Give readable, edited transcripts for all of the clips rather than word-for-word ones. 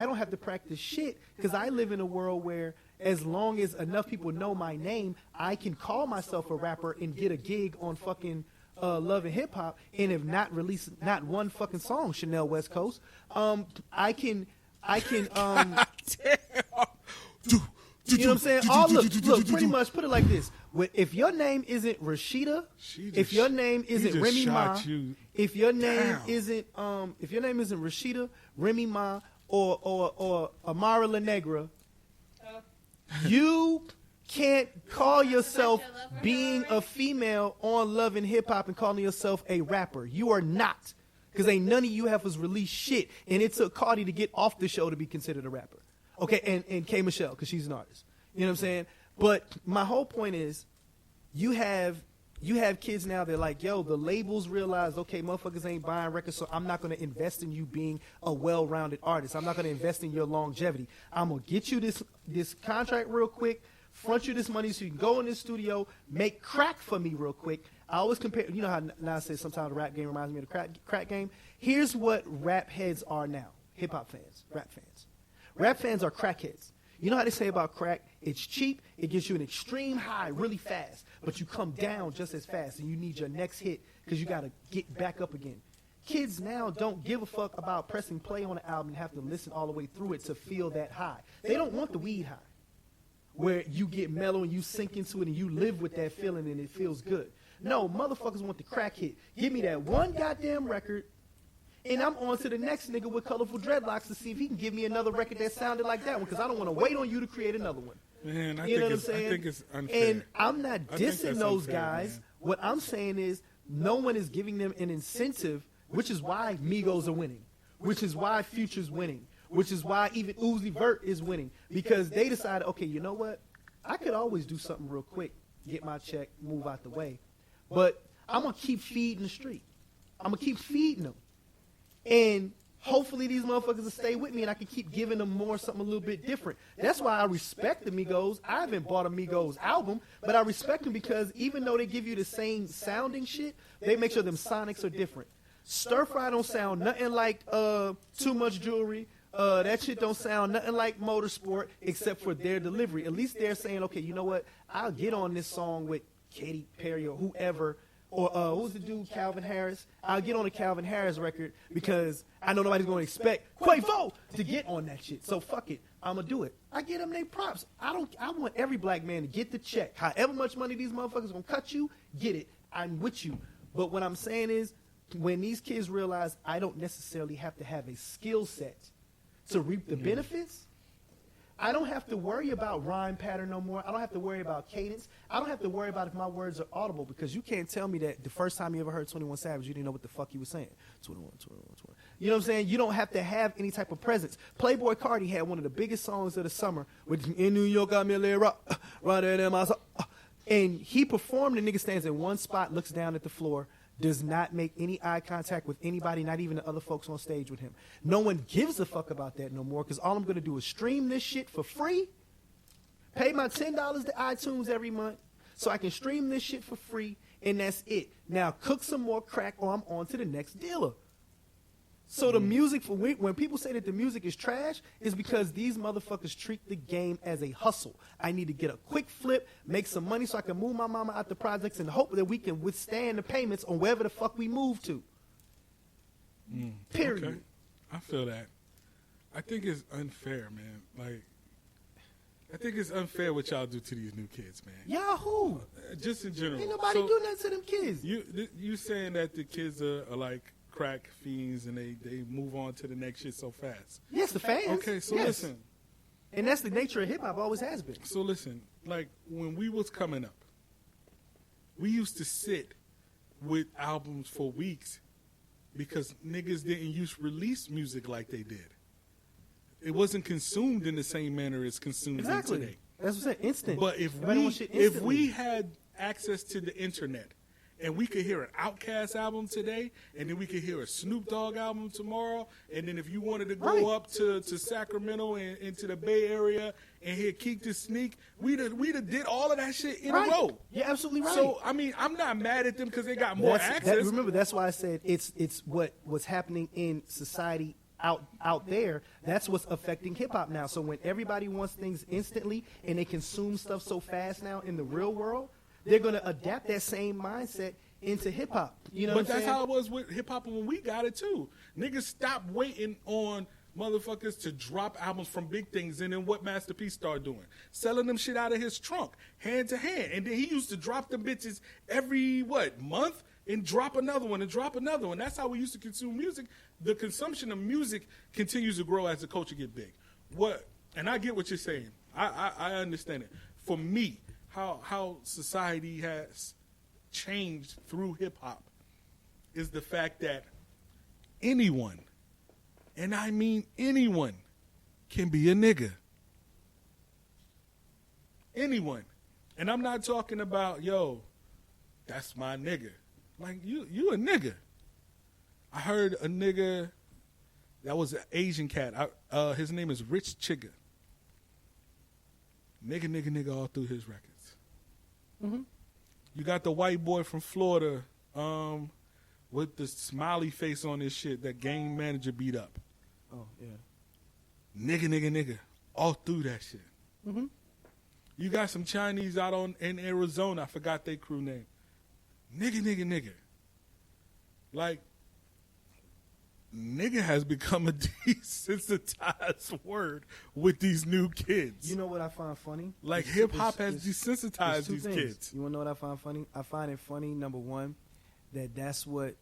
I don't have to practice shit because I live in a world where as long as enough people know my name, I can call myself a rapper and get a gig on fucking Love and Hip Hop, and if not release not one fucking song, Chanel West Coast, I can you know what I'm saying? Look, pretty much put it like this. If your name isn't Rashida, if your name isn't Remy Ma, if your name isn't Rashida, Remy Ma, or Amara La Negra, you can't call yourself being a female on Love and Hip Hop and calling yourself a rapper. You are not. Because ain't none of you have released shit. And it took Cardi to get off the show to be considered a rapper. Okay, and K. Michelle, because she's an artist. You know what I'm saying? But my whole point is, you have kids now, they're like, yo, the labels realize, okay, motherfuckers ain't buying records, so I'm not going to invest in you being a well-rounded artist. I'm not going to invest in your longevity. I'm going to get you this contract real quick, front you this money so you can go in this studio, make crack for me real quick. I always compare, you know how now I say sometimes the rap game reminds me of the crack game? Here's what rap heads are now, hip-hop fans, rap fans. Rap fans are crackheads. You know how they say about crack? It's cheap, it gives you an extreme high really fast, but you come down just as fast, and you need your next hit because you got to get back up again. Kids now don't give a fuck about pressing play on an album and have to listen all the way through it to feel that high. They don't want the weed high, where you get mellow and you sink into it and you live with that feeling and it feels good. No, motherfuckers want the crack hit. Give me that one goddamn record, and I'm on to the next nigga with colorful dreadlocks to see if he can give me another record that sounded like that one, because I don't want to wait on you to create another one. Man, I think it's unfair. And I'm not dissing those guys. Man. What I'm saying is no one is giving them an incentive, which is why Migos are winning, which is why Future's winning, which is why even Uzi Vert is winning, because they decided, okay, you know what? I could always do something real quick, get my check, move out the way. But I'm going to keep feeding the street. I'm going to keep feeding them. And hopefully these motherfuckers will stay with me and I can keep giving them more, something a little bit different. That's why I respect the Migos. I haven't bought a Migos album, but I respect them because even though they give you the same sounding shit, they make sure them sonics are different. Stir Fry don't sound nothing like Too Much Jewelry. That shit don't sound nothing like Motorsport except for their delivery. At least they're saying, okay, you know what? I'll get on this song with Katy Perry or whoever. Or who's the dude, Calvin Harris? I'll get on a Calvin Harris record because I know nobody's going to expect Quavo to get on that shit. So fuck it. I'm going to do it. I get them their props. I want every black man to get the check. However much money these motherfuckers going to cut you, get it. I'm with you. But what I'm saying is when these kids realize I don't necessarily have to have a skill set to reap the benefits, I don't have to worry about rhyme pattern no more. I don't have to worry about cadence. I don't have to worry about if my words are audible, because you can't tell me that the first time you ever heard 21 Savage, you didn't know what the fuck he was saying. 21. You know what I'm saying? You don't have to have any type of presence. Playboy Cardi had one of the biggest songs of the summer, which in New York, I'm in there, right there, my soul. And he performed, the nigga stands in one spot, looks down at the floor, does not make any eye contact with anybody, not even the other folks on stage with him. No one gives a fuck about that no more, because all I'm going to do is stream this shit for free, pay my $10 to iTunes every month so I can stream this shit for free, and that's it. Now cook some more crack or I'm on to the next dealer. So the music, when people say that the music is trash, is because these motherfuckers treat the game as a hustle. I need to get a quick flip, make some money so I can move my mama out the projects and hope that we can withstand the payments on wherever the fuck we move to. Period. Okay. I feel that. I think it's unfair, man. Like, I think it's unfair what y'all do to these new kids, man. Yahoo! Just in general. Ain't nobody do nothing to them kids. You saying that the kids are like crack fiends and they move on to the next shit so fast. Yes, the fans. Okay, so listen. And that's the nature of hip-hop, always has been. So listen, like when we was coming up, we used to sit with albums for weeks because niggas didn't used to release music like they did. It wasn't consumed in the same manner it's consumed today. That's what I'm saying, instant. But if we had access to the internet, and we could hear an Outkast album today, and then we could hear a Snoop Dogg album tomorrow, and then if you wanted to go up to Sacramento and into the Bay Area and hear Keek the Sneak, we'd have did all of that shit in a row. You're absolutely right. So, I mean, I'm not mad at them because they got more access. Remember, that's why I said it's what's happening in society out there, that's what's affecting hip hop now. So when everybody wants things instantly and they consume stuff so fast now in the real world, they're going to adapt that same mindset into hip hop. You know what I'm saying? But that's how it was with hip hop when we got it too. Niggas stopped waiting on motherfuckers to drop albums from big things, and then what Master P started doing? Selling them shit out of his trunk, hand to hand. And then he used to drop them bitches every, month? And drop another one and drop another one. That's how we used to consume music. The consumption of music continues to grow as the culture get big. And I get what you're saying. I understand it. For me, how society has changed through hip-hop is the fact that anyone, and I mean anyone, can be a nigga. Anyone. And I'm not talking about, that's my nigga. Like, you a nigga. I heard a nigga that was an Asian cat. His name is Rich Chigga. Nigga all through his records. Mm-hmm. You got the white boy from Florida with the smiley face on his shit that game manager beat up. Oh, yeah. Nigga, all through that shit. Mm-hmm. You got some Chinese out in Arizona. I forgot their crew name. Nigga. Like, nigga has become a desensitized word with these new kids. You know what I find funny? Like, hip-hop has desensitized these kids. You want to know what I find funny? I find it funny, number one, that's what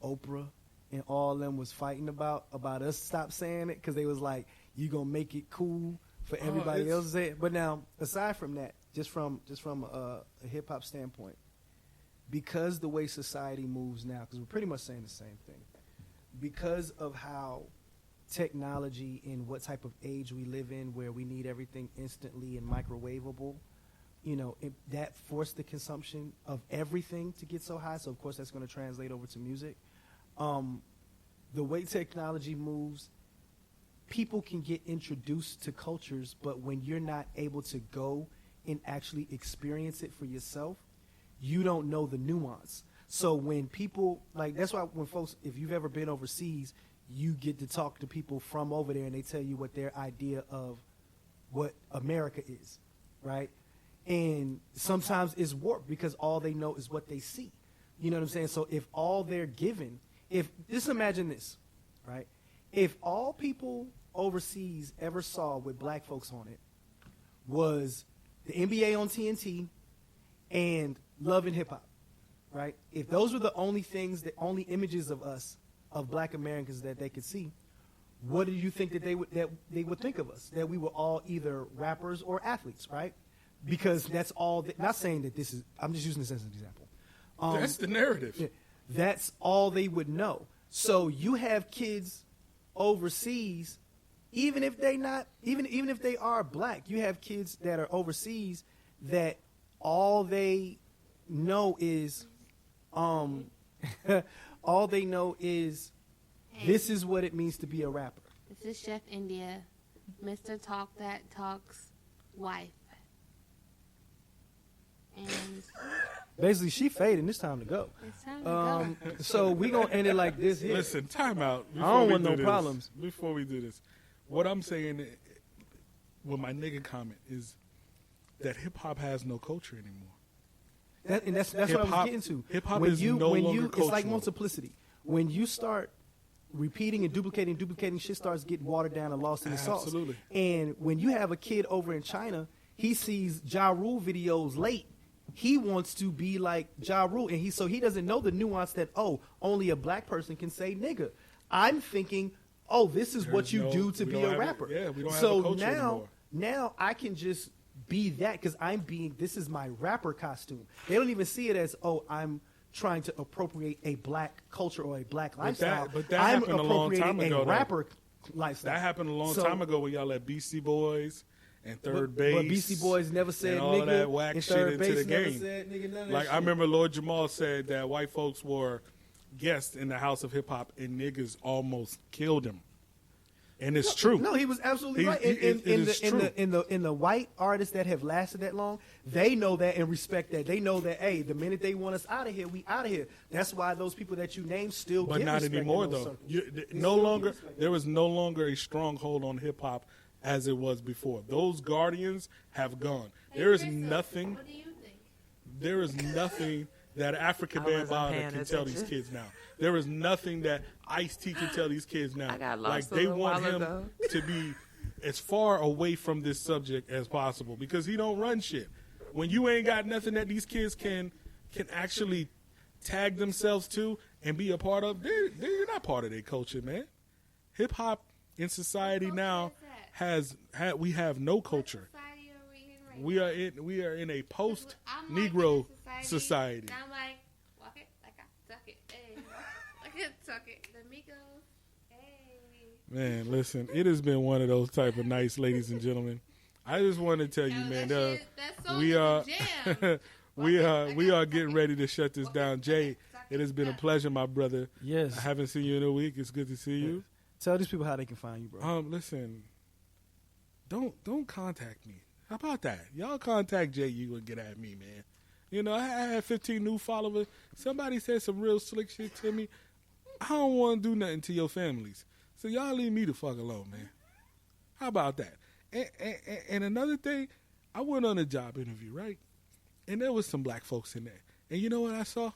Oprah and all them was fighting about us stop saying it, because they was like, you going to make it cool for everybody else to say it. But now, aside from that, just from a hip-hop standpoint, because the way society moves now, because we're pretty much saying the same thing, because of how technology and what type of age we live in, where we need everything instantly and microwavable, that forced the consumption of everything to get so high. So, of course, that's going to translate over to music. The way technology moves, people can get introduced to cultures, but when you're not able to go and actually experience it for yourself, you don't know the nuance. So when people, that's why when folks, if you've ever been overseas, you get to talk to people from over there and they tell you what their idea of what America is, right? And sometimes it's warped because all they know is what they see. You know what I'm saying? So if all they're given, just imagine this, right? If all people overseas ever saw with black folks on it was the NBA on TNT and Love and Hip Hop, right? If those were the only things, the only images of us, of black Americans that they could see, what do you think that they would think of us? That we were all either rappers or athletes, right? Because that's all. Not saying that this is. I'm just using this as an example. That's the narrative. That's all they would know. So you have kids overseas, even if they are black, you have kids that are overseas that all they know is this is what it means to be a rapper. This is Chef India, Mr. Talk That Talks wife. And basically, she fading. It's time to go. It's time to go. So we gonna end it like this here. Listen, time out. I don't want no problems. Before we do this, what I'm saying with my nigga comment is that hip hop has no culture anymore. That's what I was getting to. Hip hop is no longer cultural. It's like multiplicity. When you start repeating and duplicating, shit starts getting watered down and lost in the sauce. Absolutely. And when you have a kid over in China, he sees Ja Rule videos late. He wants to be like Ja Rule, and he doesn't know the nuance that only a black person can say nigga. I'm thinking, this is what you do to be a rapper. We don't have a culture anymore. Now I can just be that because this is my rapper costume. They don't even see it as, I'm trying to appropriate a black culture or a black lifestyle. But that happened a long time ago. A rapper lifestyle. That happened a long time ago when y'all had Beastie Boys and Third Base. But Beastie Boys never said and all nigga. That whack and shit Third into Base the never game. said nigga, none of that like shit. I remember Lord Jamal said that white folks were guests in the house of hip hop and niggas almost killed him. And it's true. No, he was absolutely right. In the white artists that have lasted that long, they know that and respect that. They know that, hey, the minute they want us out of here, we out of here. That's why those people that you named still but get not respect anymore though. There was no longer a stronghold on hip hop as it was before. Those guardians have gone. There is nothing. What do you think? There is nothing that African Bambaataa can tell these kids now. There is nothing that Ice-T can tell these kids now. I got lost like they want him to be as far away from this subject as possible because he don't run shit. When you ain't got nothing that these kids can actually tag themselves to and be a part of, they're not part of their culture, man. Hip hop in society now we have no culture. We are in a post Negro society. I'm like, walk it like I tuck it. Hey, like I tuck it. The Migos. Hey. Man, listen, it has been one of those type of nights, ladies and gentlemen. I just want to tell you, man, we are getting ready to shut this down. Jay, it has been a pleasure, my brother. Yes. I haven't seen you in a week. It's good to see you. Tell these people how they can find you, bro. Listen, don't contact me. How about that? Y'all contact Jay, you and get at me, man. You know, I had 15 new followers. Somebody said some real slick shit to me. I don't want to do nothing to your families. So y'all leave me the fuck alone, man. How about that? And another thing, I went on a job interview, right? And there was some black folks in there. And you know what I saw?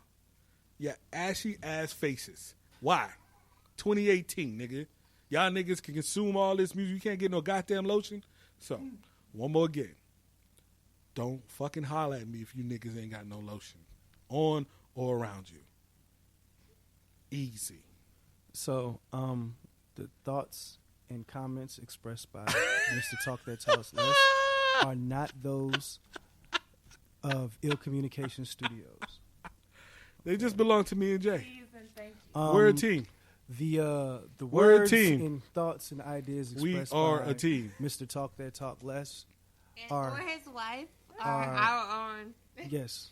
Yeah, ashy ass faces. Why? 2018, nigga. Y'all niggas can consume all this music. You can't get no goddamn lotion. So, one more again. Don't fucking holler at me if you niggas ain't got no lotion on or around you. Easy. So, the thoughts and comments expressed by Mr. Talk That Talks Less are not those of Ill Communication Studios. They just belong to me and Jay. We're a team. The We're a words team. and thoughts and ideas We expressed are by a team. Mr. Talk That Talk Less Or his wife are our own. Yes.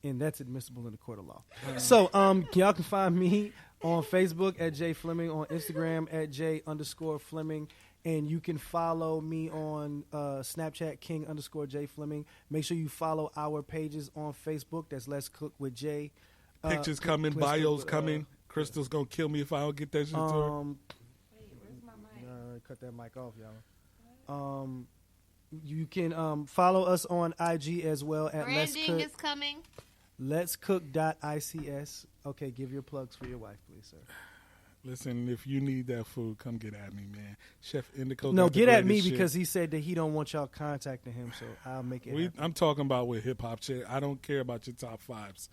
And that's admissible in the court of law. So, y'all can find me on Facebook at Jay Fleming, on Instagram at J_Fleming, and you can follow me on Snapchat, King_J Fleming. Make sure you follow our pages on Facebook. That's Let's Cook with Jay. Pictures coming, bios coming. Crystal's gonna kill me if I don't get that shit to her. Wait, where's my mic? Cut that mic off, y'all. You can follow us on IG as well at Branding is coming. Let's Cook.ics. Okay, give your plugs for your wife, please, sir. Listen, if you need that food, come get at me, man. Chef Indico. No, get at me because he said that he don't want y'all contacting him, so I'll make it happen. I'm talking about with hip hop shit. I don't care about your top fives.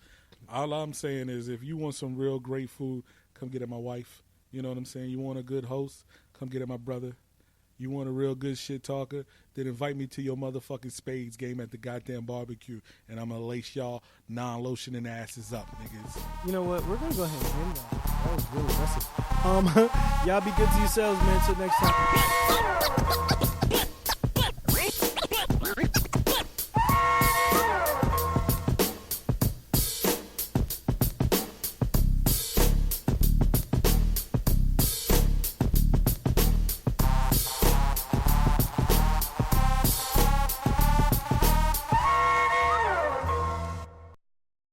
All I'm saying is if you want some real great food, come get at my wife. You know what I'm saying? You want a good host, come get at my brother. You want a real good shit talker, then invite me to your motherfucking spades game at the goddamn barbecue, and I'm going to lace y'all non-lotioning asses up, niggas. You know what? We're going to go ahead and end that. That was really impressive. Y'all be good to yourselves, man. Until next time.